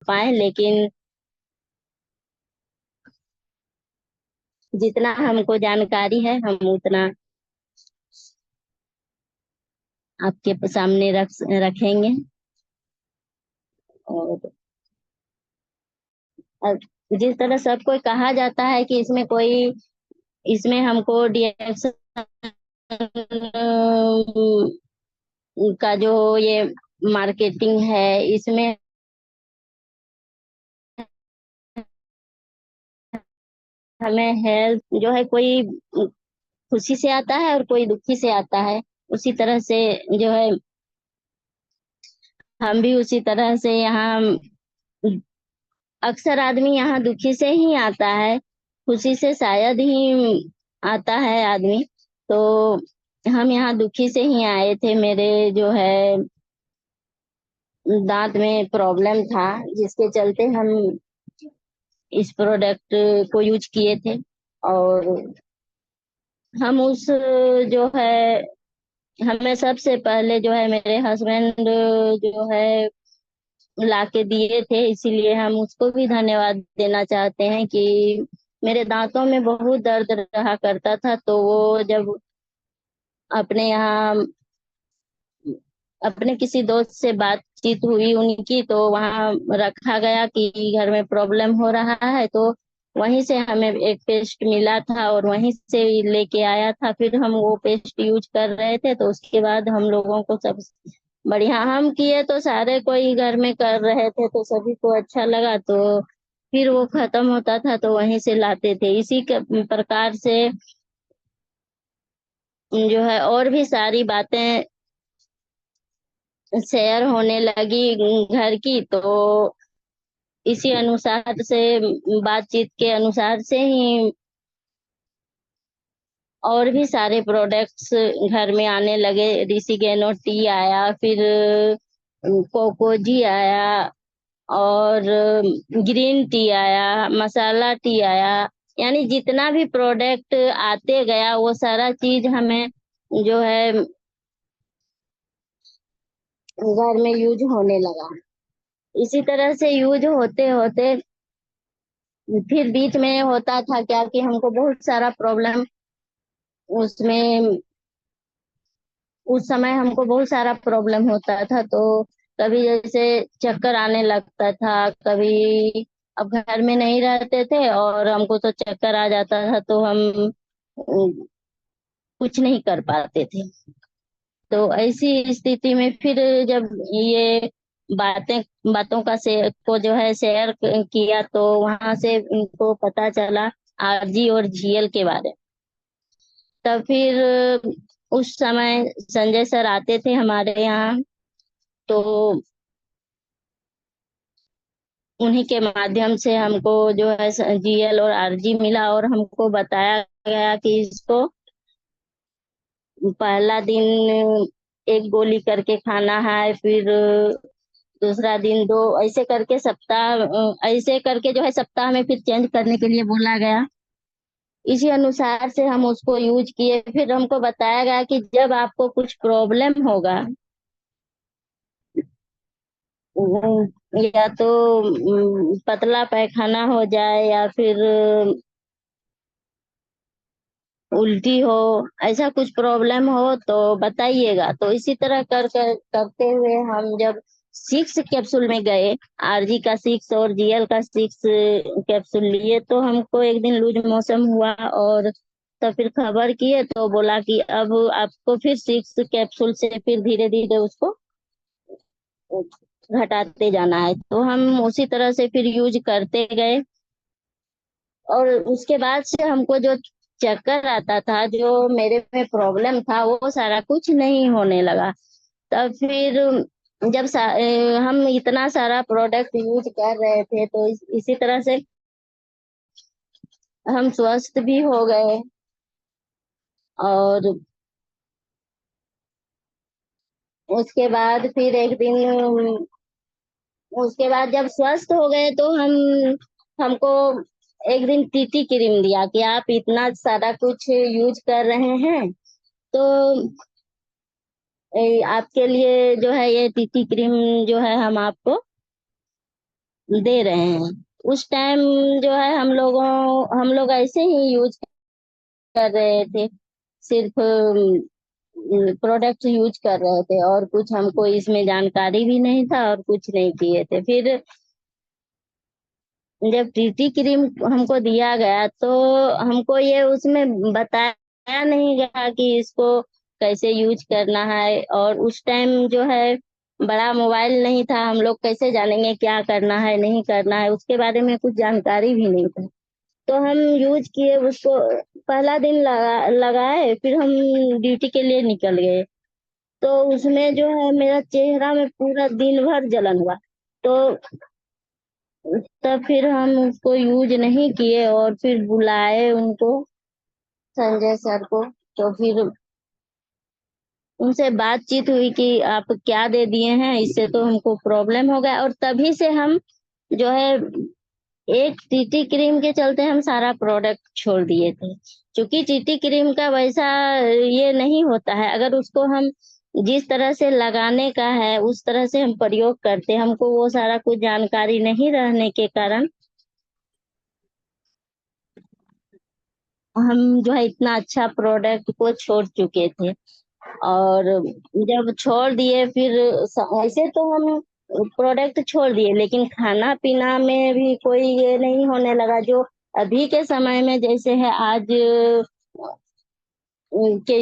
पाए, लेकिन जितना हमको जानकारी है हम उतना आपके सामने रखेंगे। और अब जिस तरह सबको कहा जाता है कि इसमें हमको डीएक्शन का जो ये मार्केटिंग है, इसमें हमें हेल्प जो है, कोई खुशी से आता है और कोई दुखी से आता है। उसी तरह से जो है हम भी उसी तरह से यहाँ, अक्सर आदमी यहाँ दुखी से ही आता है, खुशी से शायद ही आता है आदमी। तो हम यहाँ दुखी से ही आए थे। मेरे जो है दांत में प्रॉब्लम था, जिसके चलते हम इस प्रोडक्ट को यूज किए थे। और हम उस जो है हमें सबसे पहले जो है मेरे हस्बैंड जो है ला के दिए थे, इसीलिए हम उसको भी धन्यवाद देना चाहते हैं कि मेरे दांतों में बहुत दर्द रहा करता था। तो वो जब अपने यहाँ अपने किसी दोस्त से बातचीत हुई उनकी, तो वहाँ रखा गया कि घर में प्रॉब्लम हो रहा है। तो वहीं से हमें एक पेस्ट मिला था और वहीं से लेके आया था। फिर हम वो पेस्ट यूज कर रहे थे, तो उसके बाद हम लोगों को सब बढ़िया हम किए, तो सारे कोई घर में कर रहे थे तो सभी को अच्छा लगा। तो फिर वो खत्म होता था तो वहीं से लाते थे। प्रकार से जो है और भी सारी बातें शेयर होने लगी घर की। तो इसी अनुसार से, बातचीत के अनुसार से ही और भी सारे प्रोडक्ट्स घर में आने लगे। रिसीगेनो टी आया, फिर कोकोजी आया, और ग्रीन टी आया, मसाला टी आया। यानी जितना भी प्रोडक्ट आते गया वो सारा चीज हमें जो है घर में यूज होने लगा। इसी तरह से यूज होते होते फिर बीच में होता था क्या कि हमको बहुत सारा प्रॉब्लम उसमें उस समय हमको बहुत सारा प्रॉब्लम होता था। तो कभी जैसे चक्कर आने लगता था, कभी अब घर में नहीं रहते थे और हमको तो चक्कर आ जाता था, तो हम कुछ नहीं कर पाते थे। तो ऐसी स्थिति में फिर जब ये बातें बातों का से को जो है शेयर किया, तो वहां से उनको पता चला आरजी और जीएल के बारे में। तब फिर उस समय संजय सर आते थे हमारे यहाँ। तो उन्हीं के माध्यम से हमको जो है जीएल और आरजी मिला, और हमको बताया गया कि इसको पहला दिन एक गोली करके खाना है, फिर दूसरा दिन दो, ऐसे करके ऐसे करके जो है सप्ताह में फिर चेंज करने के लिए बोला गया। इसी अनुसार से हम उसको यूज किए। फिर हमको बताया गया कि जब आपको कुछ प्रॉब्लम होगा, या तो पतला पैखाना हो जाए, या फिर उल्टी हो, ऐसा कुछ प्रॉब्लम हो तो बताइएगा। तो इसी तरह करते हुए हम जब 6 कैप्सूल में गए, आरजी का 6 और जीएल का 6 कैप्सूल लिए, तो हमको एक दिन लूज मोशन हुआ। और तो फिर खबर किए तो बोला कि अब आपको फिर 6 कैप्सूल से फिर धीरे धीरे उसको घटाते जाना है। तो हम उसी तरह से फिर यूज करते गए। और उसके बाद से हमको जो चक्कर आता था, जो मेरे में प्रॉब्लम था, वो सारा कुछ नहीं होने लगा। तब फिर जब हम इतना सारा प्रोडक्ट यूज कर रहे थे, तो इसी तरह से हम स्वस्थ भी हो गए। और उसके बाद फिर एक दिन उसके बाद जब स्वस्थ हो गए, तो हमको एक दिन टीटी क्रीम दिया कि आप इतना सारा कुछ यूज कर रहे हैं, तो आपके लिए जो है ये टीटी क्रीम जो है हम आपको दे रहे हैं। उस टाइम जो है हम लोग ऐसे ही यूज कर रहे थे, सिर्फ प्रोडक्ट यूज कर रहे थे, और कुछ हमको इसमें जानकारी भी नहीं था और कुछ नहीं किए थे। फिर जब टीटी क्रीम हमको दिया गया तो हमको ये उसमें बताया नहीं गया कि इसको कैसे यूज करना है, और उस टाइम जो है बड़ा मोबाइल नहीं था, हम लोग कैसे जानेंगे क्या करना है नहीं करना है, उसके बारे में कुछ जानकारी भी नहीं था। तो हम यूज किए उसको, पहला दिन लगाए, फिर हम ड्यूटी के लिए निकल गए। तो उसमें जो है मेरा चेहरा में पूरा दिन भर जलन हुआ। तो तब फिर हम उसको यूज नहीं किए, और फिर बुलाए उनको, संजय सर को। तो फिर उनसे बातचीत हुई कि आप क्या दे दिए हैं, इससे तो हमको प्रॉब्लम हो गया। और तभी से हम जो है एक टीटी क्रीम के चलते हम सारा प्रोडक्ट छोड़ दिए थे। क्योंकि टीटी क्रीम का वैसा ये नहीं होता है, अगर उसको हम जिस तरह से लगाने का है उस तरह से हम प्रयोग करते, हमको वो सारा कुछ जानकारी नहीं रहने के कारण हम जो है इतना अच्छा प्रोडक्ट को छोड़ चुके थे। और जब छोड़ दिए फिर ऐसे तो हम प्रोडक्ट छोड़ दिए, लेकिन खाना पीना में भी कोई ये नहीं होने लगा जो अभी के समय में जैसे है आज के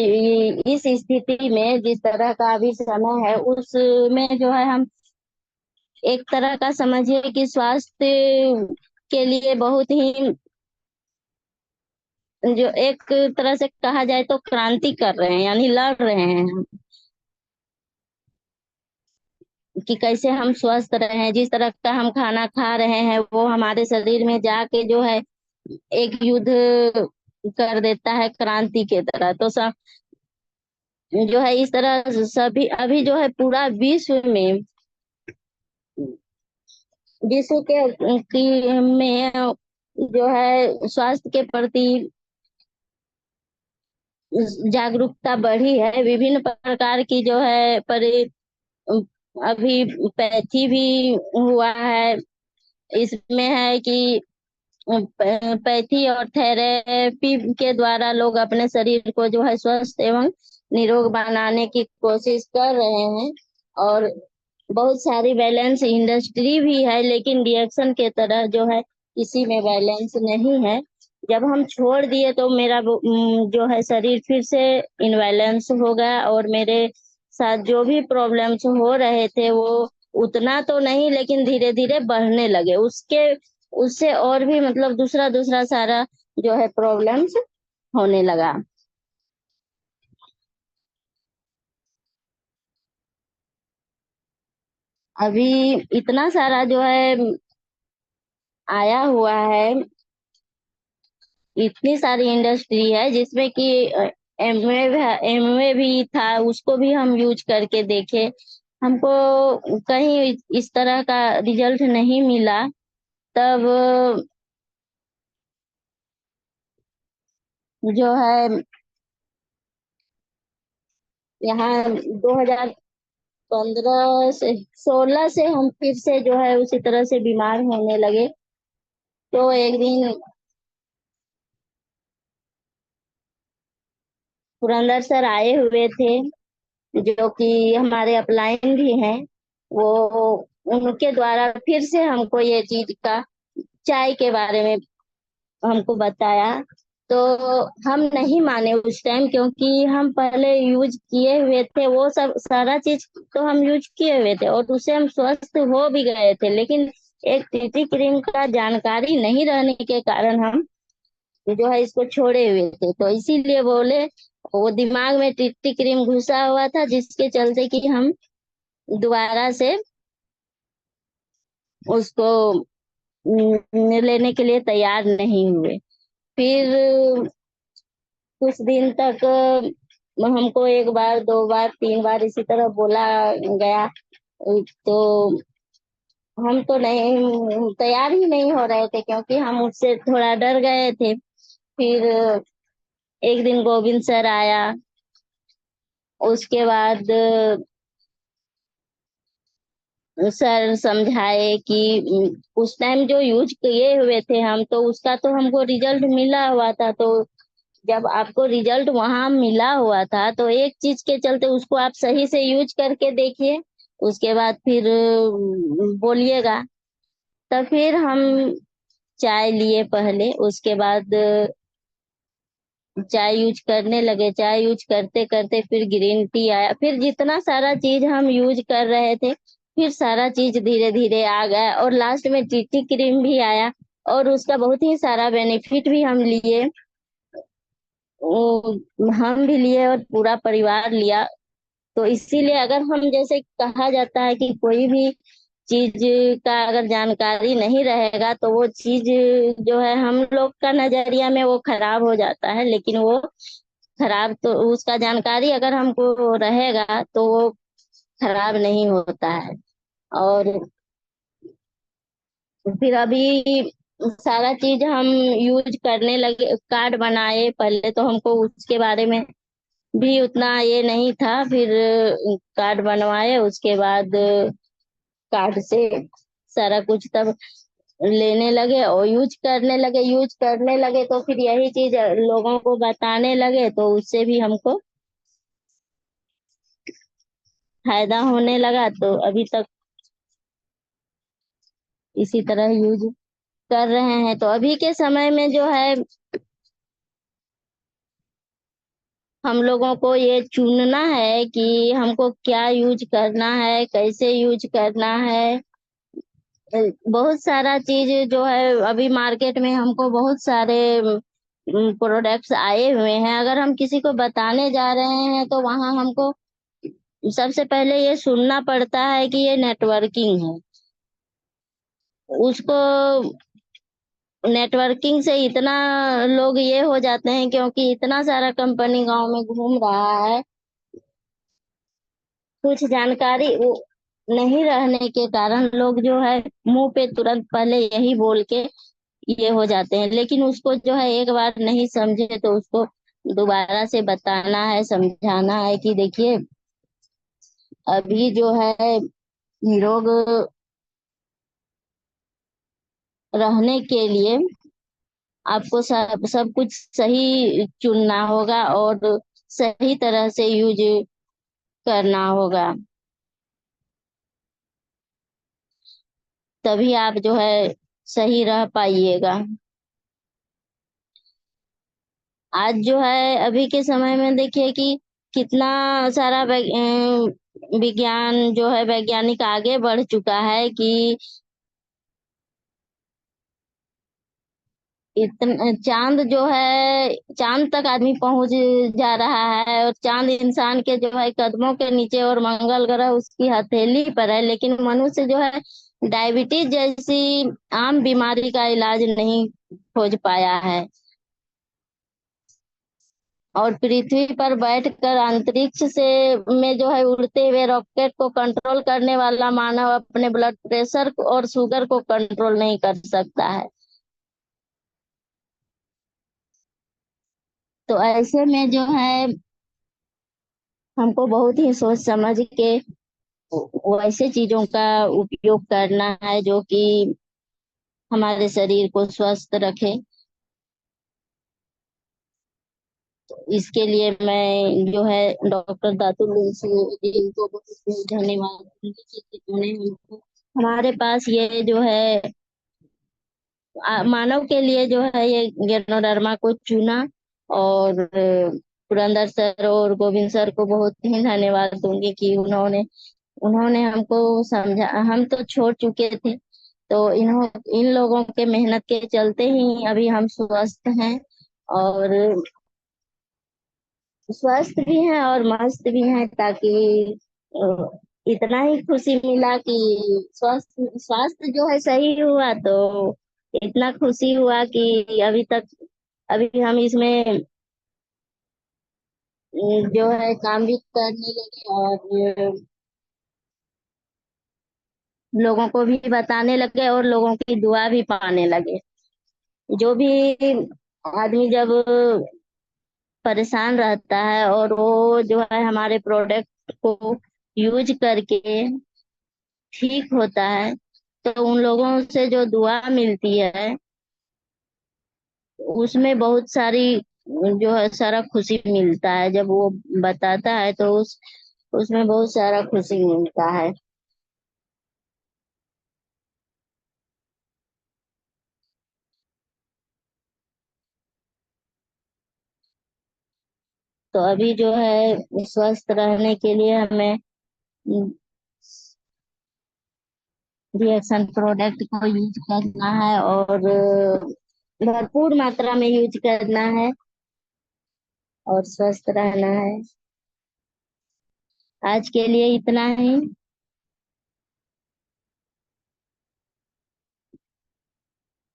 इस स्थिति में जिस तरह का अभी समय है उसमें जो है हम एक तरह का समझिए कि स्वास्थ्य के लिए बहुत ही, जो एक तरह से कहा जाए तो क्रांति कर रहे हैं, यानी लड़ रहे हैं कि कैसे हम स्वस्थ रहें। जिस तरह का हम खाना खा रहे हैं वो हमारे शरीर में जाके जो है एक युद्ध कर देता है क्रांति के तरह। तो सब जो है इस तरह सभी अभी जो है पूरा विश्व में, विश्व के में जो है स्वास्थ्य के प्रति जागरूकता बढ़ी है। विभिन्न प्रकार की जो है अभी पैथी भी हुआ है। इसमें है कि पैथी और थेरेपी के द्वारा लोग अपने शरीर को जो है स्वस्थ एवं निरोग बनाने की कोशिश कर रहे हैं। और बहुत सारी बैलेंस इंडस्ट्री भी है, लेकिन रिएक्शन के तरह जो है किसी में बैलेंस नहीं है। जब हम छोड़ दिए तो मेरा जो है शरीर फिर से इनबैलेंस हो गया, और मेरे साथ जो भी प्रॉब्लम्स हो रहे थे वो उतना तो नहीं, लेकिन धीरे धीरे बढ़ने लगे। उसके उससे और भी मतलब दूसरा दूसरा सारा जो है प्रॉब्लम्स होने लगा। अभी इतना सारा जो है आया हुआ है, इतनी सारी इंडस्ट्री है जिसमें कि एमवे भी था, उसको भी हम यूज करके देखे, हमको कहीं इस तरह का रिजल्ट नहीं मिला। तब जो है यहाँ 2015 से 16 से हम फिर से जो है उसी तरह से बीमार होने लगे। तो एक दिन पुरंदर सर आए हुए थे, जो कि हमारे अपलाइन भी हैं। वो उनके द्वारा फिर से हमको ये चीज का चाय के बारे में हमको बताया। तो हम नहीं माने उस टाइम, क्योंकि हम पहले यूज किए हुए थे वो सब सारा चीज, तो हम यूज किए हुए थे और उससे हम स्वस्थ हो भी गए थे। लेकिन एक टीटी क्रीम का जानकारी नहीं रहने के कारण हम जो है इसको छोड़े हुए थे। तो इसीलिए बोले वो दिमाग में टिट्टी क्रीम घुसा हुआ था, जिसके चलते कि हम दोबारा से उसको लेने के लिए तैयार नहीं हुए। फिर कुछ दिन तक हमको एक बार दो बार तीन बार इसी तरह बोला गया। तो हम तो नहीं तैयार ही नहीं हो रहे थे, क्योंकि हम उससे थोड़ा डर गए थे। फिर एक दिन गोविंद सर आया, उसके बाद सर समझाए कि उस टाइम जो यूज किए हुए थे हम, तो उसका तो हमको रिजल्ट मिला हुआ था। तो जब आपको रिजल्ट वहां मिला हुआ था तो एक चीज के चलते उसको आप सही से यूज करके देखिए, उसके बाद फिर बोलिएगा। तो फिर हम चाय लिए पहले, उसके बाद चाय यूज करने लगे। चाय यूज करते करते फिर ग्रीन टी आया, फिर जितना सारा चीज हम यूज कर रहे थे फिर सारा चीज धीरे धीरे आ गया, और लास्ट में टीटी क्रीम भी आया। और उसका बहुत ही सारा बेनिफिट भी हम लिए, वो हम भी लिए और पूरा परिवार लिया। तो इसीलिए अगर हम, जैसे कहा जाता है कि कोई भी चीज का अगर जानकारी नहीं रहेगा तो वो चीज जो है हम लोग का नजरिया में वो खराब हो जाता है, लेकिन वो खराब तो, उसका जानकारी अगर हमको रहेगा तो वो खराब नहीं होता है। और फिर अभी सारा चीज हम यूज करने लगे, कार्ड बनाए। पहले तो हमको उसके बारे में भी उतना ये नहीं था, फिर कार्ड बनवाए, उसके बाद कार्ड से सारा कुछ तब लेने लगे और यूज करने लगे तो फिर यही चीज लोगों को बताने लगे, तो उससे भी हमको फायदा होने लगा। तो अभी तक इसी तरह यूज कर रहे हैं। तो अभी के समय में जो है हम लोगों को ये चुनना है कि हमको क्या यूज करना है, कैसे यूज करना है। बहुत सारा चीज जो है अभी मार्केट में हमको बहुत सारे प्रोडक्ट्स आए हुए हैं, अगर हम किसी को बताने जा रहे हैं तो वहां हमको सबसे पहले ये सुनना पड़ता है कि ये नेटवर्किंग है। उसको नेटवर्किंग से इतना लोग ये हो जाते हैं, क्योंकि इतना सारा कंपनी गांव में घूम रहा है, कुछ जानकारी वो नहीं रहने के कारण लोग जो है मुंह पे तुरंत पहले यही बोल के ये हो जाते हैं। लेकिन उसको जो है एक बार नहीं समझे तो उसको दोबारा से बताना है, समझाना है कि देखिए अभी जो है निरोग रहने के लिए आपको सब कुछ सही चुनना होगा और सही तरह से यूज करना होगा, तभी आप जो है सही रह पाइएगा। आज जो है अभी के समय में देखिए कि कितना सारा विज्ञान जो है वैज्ञानिक आगे बढ़ चुका है कि इतना चांद जो है, चांद तक आदमी पहुंच जा रहा है, और चांद इंसान के जो है कदमों के नीचे, और मंगल ग्रह उसकी हथेली पर है। लेकिन मनुष्य जो है डायबिटीज जैसी आम बीमारी का इलाज नहीं खोज पाया है। और पृथ्वी पर बैठकर अंतरिक्ष से में जो है उड़ते हुए रॉकेट को कंट्रोल करने वाला मानव अपने ब्लड प्रेशर और शुगर को कंट्रोल नहीं कर सकता है। तो ऐसे में जो है हमको बहुत ही सोच समझ के वैसे चीजों का उपयोग करना है जो कि हमारे शरीर को स्वस्थ रखे। इसके लिए मैं जो है डॉक्टर दातुल जी को बहुत बहुत धन्यवाद दूंगी कि उन्होंने हमको, हमारे पास ये जो है मानव के लिए जो है ये गैनोडर्मा को चुना। और पुरंदर सर और गोविंद सर को बहुत ही धन्यवाद दूंगी कि उन्होंने उन्होंने हमको समझा। हम तो छोड़ चुके थे, तो इन लोगों के मेहनत के चलते ही अभी हम स्वस्थ हैं, और स्वस्थ भी हैं और मस्त भी हैं। ताकि अ, इतना ही खुशी मिला कि स्वास्थ्य जो है सही हुआ, तो इतना खुशी हुआ कि अभी हम इसमें जो है काम भी करने लगे, और लोगों को भी बताने लगे और लोगों की दुआ भी पाने लगे। जो भी आदमी जब परेशान रहता है और वो जो है हमारे प्रोडक्ट को यूज करके ठीक होता है, तो उन लोगों से जो दुआ मिलती है उसमें बहुत सारी जो है सारा खुशी मिलता है। जब वो बताता है तो उसमें बहुत सारा खुशी मिलता है। तो अभी जो है स्वस्थ रहने के लिए हमें रिएक्शन प्रोडक्ट को यूज करना है, और भरपूर मात्रा में यूज करना है और स्वस्थ रहना है। आज के लिए इतना ही।